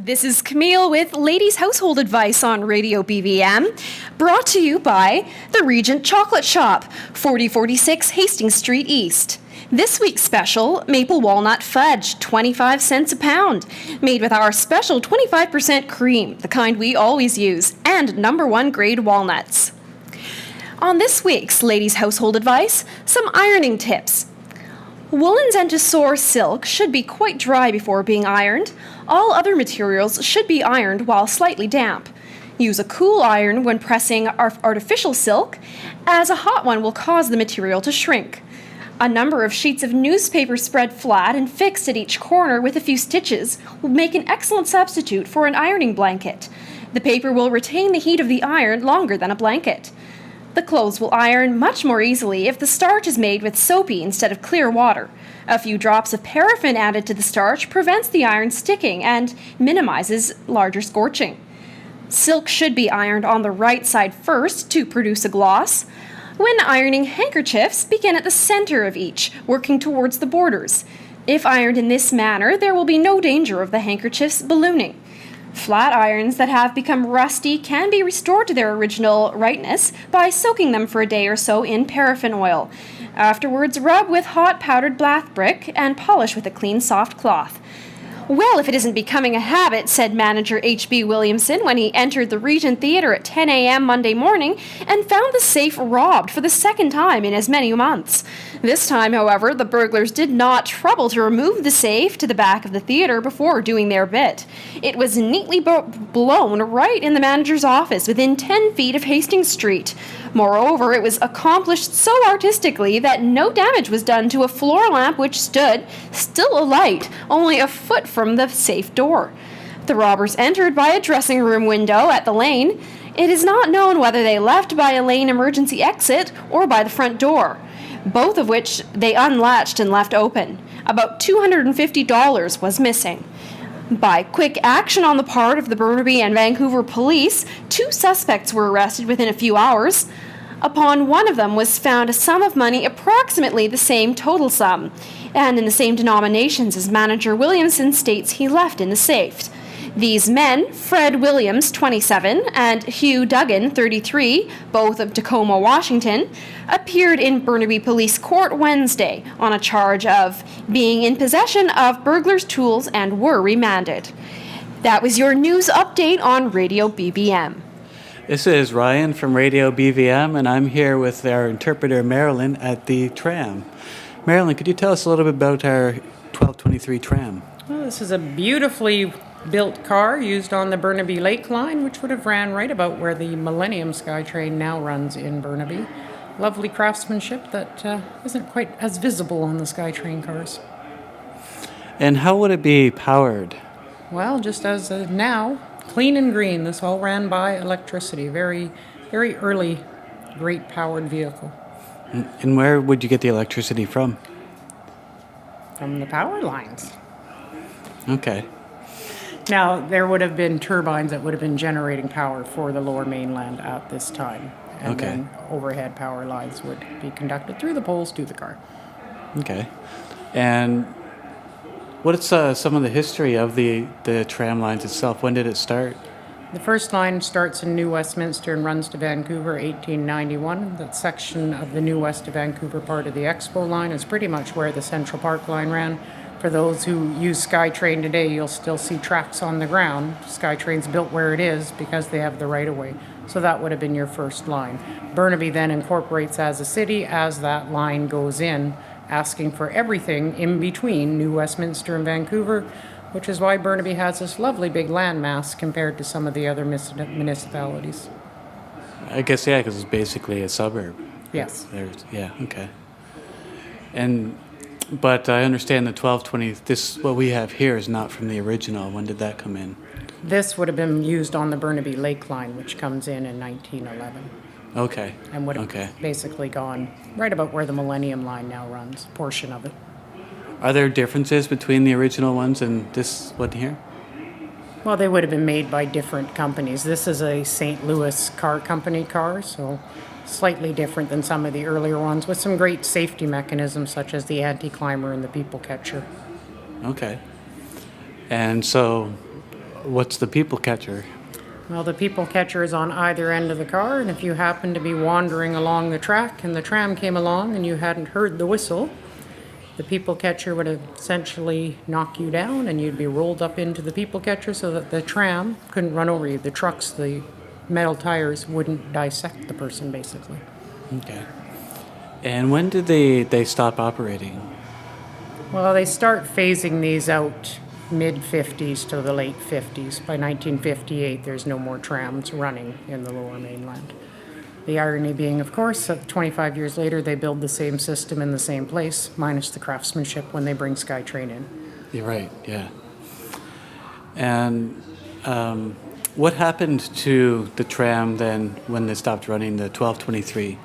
This is Camille with Ladies Household Advice on Radio BVM, brought to you by the Regent Chocolate Shop, 4046 Hastings Street East. This week's special, Maple Walnut Fudge, 25 cents a pound, made with our special 25% cream, the kind we always use, and #1 grade walnuts. On this week's Ladies Household Advice, some ironing tips. Woolens and to soar silk should be quite dry before being ironed. All other materials should be ironed while slightly damp. Use a cool iron when pressing artificial silk, as a hot one will cause the material to shrink. A number of sheets of newspaper spread flat and fixed at each corner with a few stitches will make an excellent substitute for an ironing blanket. The paper will retain the heat of the iron longer than a blanket. The clothes will iron much more easily if the starch is made with soapy instead of clear water. A few drops of paraffin added to the starch prevents the iron sticking and minimizes larger scorching. Silk should be ironed on the right side first to produce a gloss. When ironing handkerchiefs, begin at the center of each, working towards the borders. If ironed in this manner, there will be no danger of the handkerchiefs ballooning. Flat irons that have become rusty can be restored to their original rightness by soaking them for a day or so in paraffin oil. Afterwards, rub with hot powdered black brick and polish with a clean, soft cloth. Well, if it isn't becoming a habit, said manager H.B. Williamson when he entered the Regent Theatre at 10 a.m. Monday morning and found the safe robbed for the second time in as many months. This time, however, the burglars did not trouble to remove the safe to the back of the theatre before doing their bit. It was neatly blown right in the manager's office within 10 feet of Hastings Street. Moreover, it was accomplished so artistically that no damage was done to a floor lamp which stood, still alight, only a foot from the safe door. The robbers entered by a dressing room window at the lane. It is not known whether they left by a lane emergency exit or by the front door, both of which they unlatched and left open. About $250 was missing. By quick action on the part of the Burnaby and Vancouver police, 2 suspects were arrested within a few hours. Upon one of them was found a sum of money approximately the same total sum, and in the same denominations as manager Williamson states he left in the safe. These men, Fred Williams, 27, and Hugh Duggan, 33, both of Tacoma, Washington, appeared in Burnaby Police Court Wednesday on a charge of being in possession of burglars' tools and were remanded. That was your news update on Radio BVM. This is Ryan from Radio BVM, and I'm here with our interpreter Marilyn at the tram. Marilyn, could you tell us a little bit about our 1223 tram? Well, this is a beautifully built car used on the Burnaby Lake Line, which would have ran right about where the Millennium SkyTrain now runs in Burnaby. Lovely craftsmanship that isn't quite as visible on the SkyTrain cars. And how would it be powered? Well, just as now, clean and green. This all ran by electricity. Very, very early, great powered vehicle. And where would you get the electricity from? From the power lines. Okay. Now, there would have been turbines that would have been generating power for the lower mainland at this time. And then overhead power lines would be conducted through the poles to the car. Okay. And what's some of the history of the tram lines itself? When did it start? The first line starts in New Westminster and runs to Vancouver, 1891. That section of the New West to Vancouver part of the Expo line is pretty much where the Central Park line ran. For those who use SkyTrain today, you'll still see tracks on the ground. SkyTrain's built where it is because they have the right-of-way. So that would have been your first line. Burnaby then incorporates as a city as that line goes in, asking for everything in between New Westminster and Vancouver, which is why Burnaby has this lovely big landmass compared to some of the other municipalities. I guess, yeah, because it's basically a suburb. Yes. Yeah, okay. But I understand the 1220, what we have here is not from the original. When did that come in? This would have been used on the Burnaby Lake Line, which comes in 1911. Okay. And would have basically gone right about where the Millennium Line now runs, a portion of it. Are there differences between the original ones and this one here? Well, they would have been made by different companies. This is a St. Louis car company car, so slightly different than some of the earlier ones, with some great safety mechanisms such as the anti-climber and the people catcher. Okay. And so What's the people catcher? Well, the people catcher is on either end of the car, and if you happen to be wandering along the track and the tram came along and you hadn't heard the whistle, the people catcher would essentially knock you down and you'd be rolled up into the people catcher so that the tram couldn't run over you. The trucks, the metal tires wouldn't dissect the person, basically. Okay. And when did they stop operating? Well, they start phasing these out mid-50s to the late 50s. By 1958, there's no more trams running in the Lower Mainland. The irony being, of course, that 25 years later, they build the same system in the same place, minus the craftsmanship when they bring SkyTrain in. You're right, yeah. And what happened to the tram then when they stopped running the 1223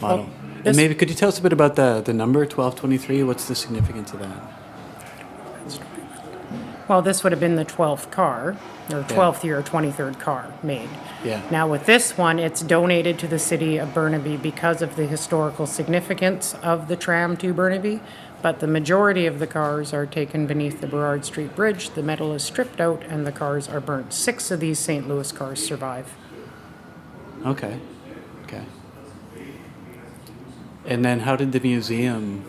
model? And maybe could you tell us a bit about the number 1223? What's the significance of that? Well, this would have been the 12th car, or 12th year or 23rd car made. Yeah. Now with this one, it's donated to the city of Burnaby because of the historical significance of the tram to Burnaby, but the majority of the cars are taken beneath the Burrard Street Bridge, the metal is stripped out, and the cars are burnt. 6 of these St. Louis cars survive. Okay. And then how did the museum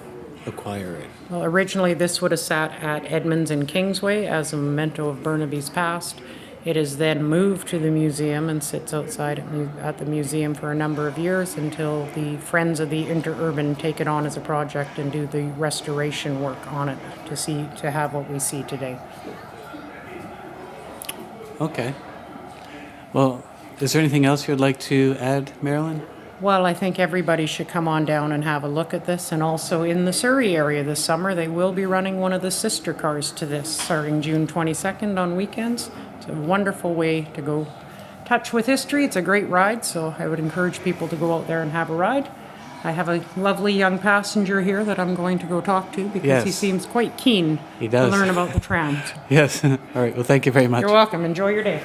acquire it? Well, originally this would have sat at Edmonds and Kingsway as a memento of Burnaby's past. It is then moved to the museum and sits outside at the museum for a number of years until the Friends of the Interurban take it on as a project and do the restoration work on it to have what we see today. Okay. Well, is there anything else you'd like to add, Marilyn? Well, I think everybody should come on down and have a look at this. And also in the Surrey area this summer, they will be running one of the sister cars to this starting June 22nd on weekends. It's a wonderful way to go touch with history. It's a great ride, so I would encourage people to go out there and have a ride. I have a lovely young passenger here that I'm going to go talk to because he seems quite keen to learn about the trams. Yes. All right. Well, thank you very much. You're welcome. Enjoy your day.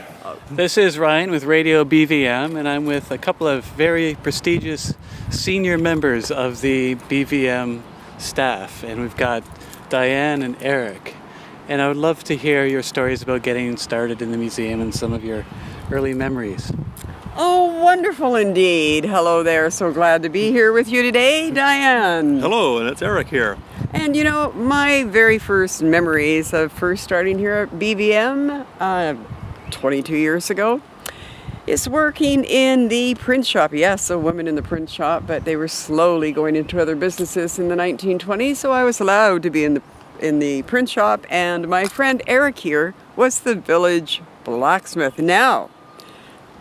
This is Ryan with Radio BVM, and I'm with a couple of very prestigious senior members of the BVM staff. And we've got Diane and Eric. And I would love to hear your stories about getting started in the museum and some of your early memories. Oh, wonderful indeed. Hello there. So glad to be here with you today, Diane. Hello, and it's Eric here. And you know, my very first memories of first starting here at BVM 22 years ago is working in the print shop. Yes, a woman in the print shop, but they were slowly going into other businesses in the 1920s, so I was allowed to be in the print shop, and my friend Eric here was the village blacksmith. Now,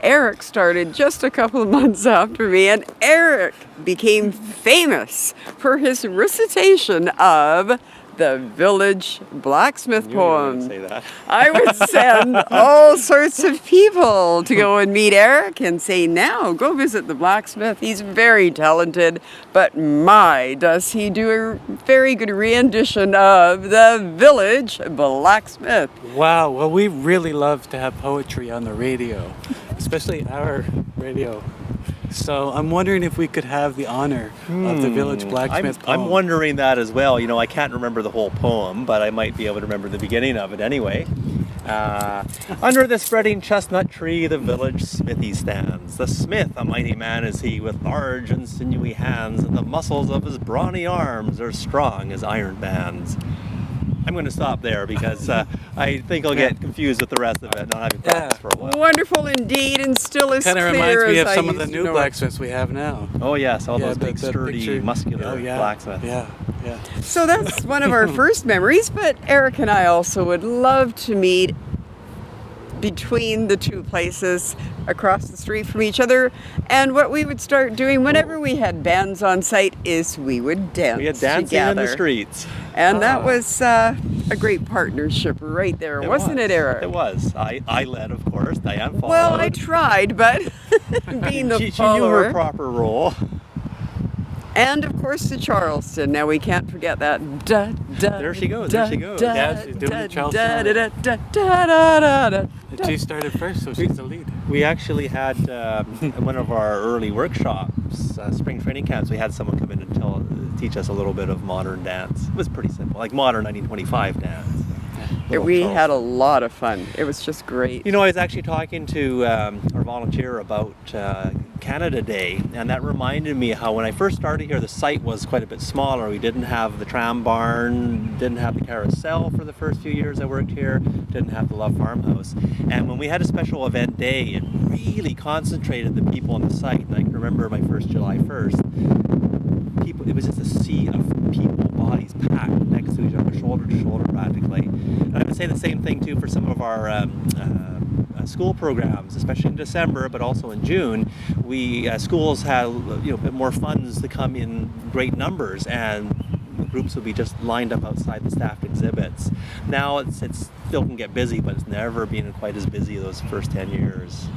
Eric started just a couple of months after me, and Eric became famous for his recitation of the village blacksmith poem. Say that. I would send all sorts of people to go and meet Eric and say, now go visit the blacksmith. He's very talented, but my, does he do a very good rendition of the village blacksmith. Wow. Well, we really love to have poetry on the radio, especially our radio. So I'm wondering if we could have the honor of the village blacksmith poem. I'm wondering that as well. You know, I can't remember the whole poem, but I might be able to remember the beginning of it anyway. Under the spreading chestnut tree, the village smithy stands. The smith, a mighty man is he, with large and sinewy hands, and the muscles of his brawny arms are strong as iron bands. I'm going to stop there because I think I'll get confused with the rest of it and I'll have you practice for a while. Wonderful indeed, and still as Kind of clear reminds me as of I some of the used to new know it. blacksmiths we have now. Oh yes, all those big, the sturdy, picture- muscular blacksmiths. Yeah. So that's one of our first memories, but Eric and I also would love to meet between the two places across the street from each other. And what we would start doing whenever we had bands on site is we would dance We had dancing together. in the streets. And that was a great partnership right there, wasn't it, Eric? It was. I led, of course. Diane followed. Well, I tried, but being the she knew follower. her proper role. And of course the Charleston. Now we can't forget that. There she goes, there she goes. Yeah, she's doing the Charleston. She started first, so she's the lead. We actually had one of our early workshops, spring training camps, we had someone come in and teach us a little bit of modern dance. It was pretty simple, like modern 1925 dance. We had a lot of fun. It was just great. You know, I was actually talking to our volunteer about Canada Day, and that reminded me how when I first started here, the site was quite a bit smaller. We didn't have the tram barn, didn't have the carousel for the first few years I worked here, didn't have the Love Farmhouse. And when we had a special event day, it really concentrated the people on the site. And I can remember my first July 1st, it was just a sea of people, bodies packed next to each other, shoulder to shoulder practically. And I would say the same thing too for some of our school programs, especially in December, but also in June. Schools had a bit more funds to come in great numbers, and groups would be just lined up outside the staffed exhibits. Now it still can get busy, but it's never been quite as busy those first 10 years.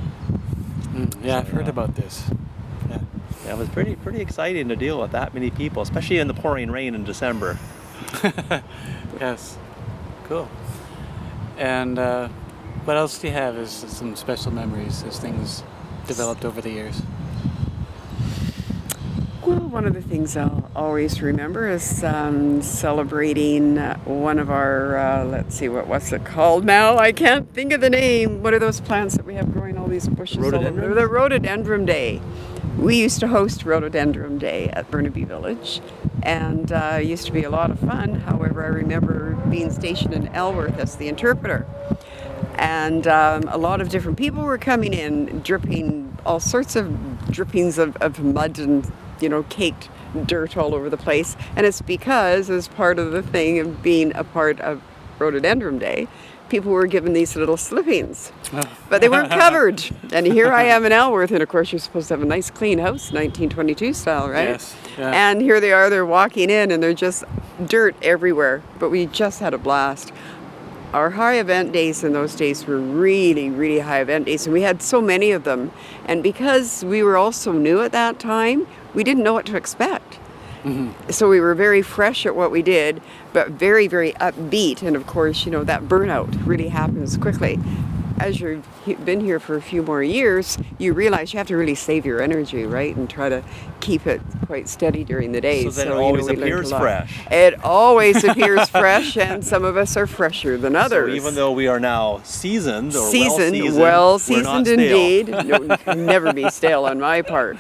Yeah, I've heard about this. Yeah, it was pretty exciting to deal with that many people, especially in the pouring rain in December. Yes, cool. And what else do you have as some special memories as things developed over the years? Well, one of the things I'll always remember is celebrating one of our, what's it called now? I can't think of the name. What are those plants that we have growing all these bushes all over? The Rhododendron Day. We used to host Rhododendron Day at Burnaby Village, and it used to be a lot of fun. However, I remember being stationed in Elworth as the interpreter. And a lot of different people were coming in, dripping all sorts of drippings of mud and, caked dirt all over the place. And it's because, as part of the thing of being a part of Rhododendron Day, people were given these little slippings, but they weren't covered. And here I am in Elworth, and of course you're supposed to have a nice clean house, 1922 style, right? Yes. Yeah. And here they are, they're walking in, and they're just dirt everywhere. But we just had a blast. Our high event days in those days were really, really high event days, and we had so many of them. And because we were all so new at that time, we didn't know what to expect. Mm-hmm. So we were very fresh at what we did, but very, very upbeat. And of course, that burnout really happens quickly. As you've been here for a few more years, you realize you have to really save your energy, right? And try to keep it quite steady during the day. So that it always appears fresh. It always appears fresh, and some of us are fresher than others. So even though we are now seasoned or well-seasoned indeed. No, you can never be stale on my part.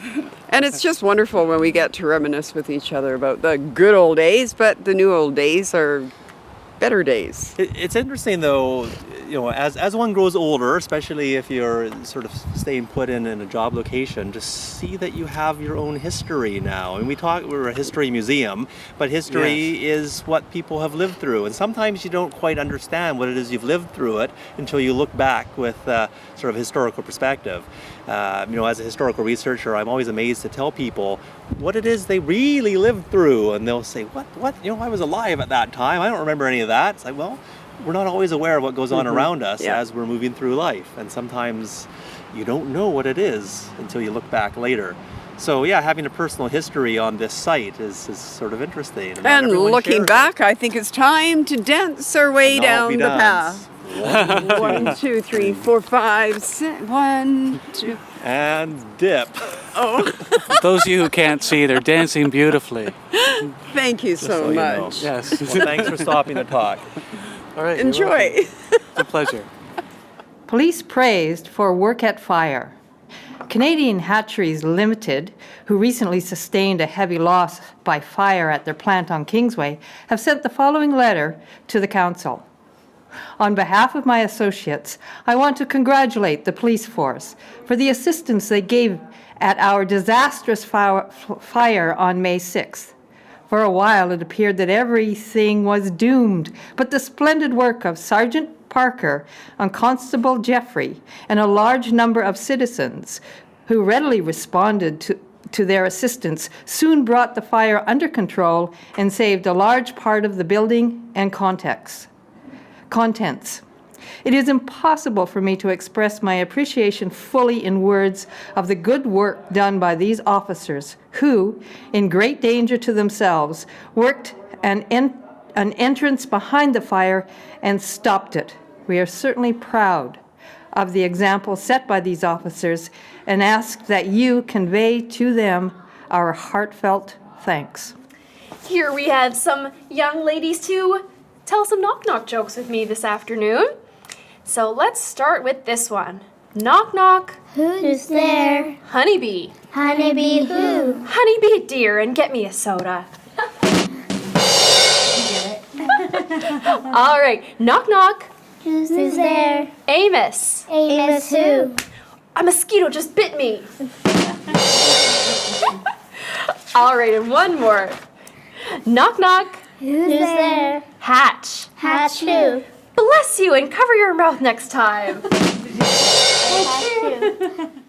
And it's just wonderful when we get to reminisce with each other about the good old days, but the new old days are better days. It's interesting though, as one grows older, especially if you're sort of staying put in a job location, to see that you have your own history now. And we're a history museum, but history is what people have lived through. And sometimes you don't quite understand what it is you've lived through it until you look back with sort of historical perspective. As a historical researcher, I'm always amazed to tell people what it is they really lived through. And they'll say, what? I was alive at that time. I don't remember any of that. It's like, well, we're not always aware of what goes on around us as we're moving through life. And sometimes you don't know what it is until you look back later. So having a personal history on this site is sort of interesting. And looking back, I think it's time to dance our way down the path. 1, 2, 3, 4, 5, 6. 1, 2. And dip. Oh. Those of you who can't see, they're dancing beautifully. Thank you so much. Yes. Well, thanks for stopping to talk. All right. Enjoy. It's a pleasure. Police praised for work at fire. Canadian Hatcheries Limited, who recently sustained a heavy loss by fire at their plant on Kingsway, have sent the following letter to the council. On behalf of my associates, I want to congratulate the police force for the assistance they gave at our disastrous fire on May 6th. For a while, it appeared that everything was doomed, but the splendid work of Sergeant Parker and Constable Jeffrey and a large number of citizens who readily responded to their assistance soon brought the fire under control and saved a large part of the building and contents. It is impossible for me to express my appreciation fully in words of the good work done by these officers who, in great danger to themselves, worked an entrance behind the fire and stopped it. We are certainly proud of the example set by these officers and ask that you convey to them our heartfelt thanks. Here we have some young ladies too. tell some knock-knock jokes with me this afternoon. So let's start with this one. Knock, knock. Who's there? Honeybee. Honeybee who? Honeybee, dear, and get me a soda. All right. Knock, knock. Who's there? Amos. Amos who? A mosquito just bit me. All right, and one more. Knock, knock. Who's there? Hatch. Hatch who? Bless you and cover your mouth next time. Hatch who?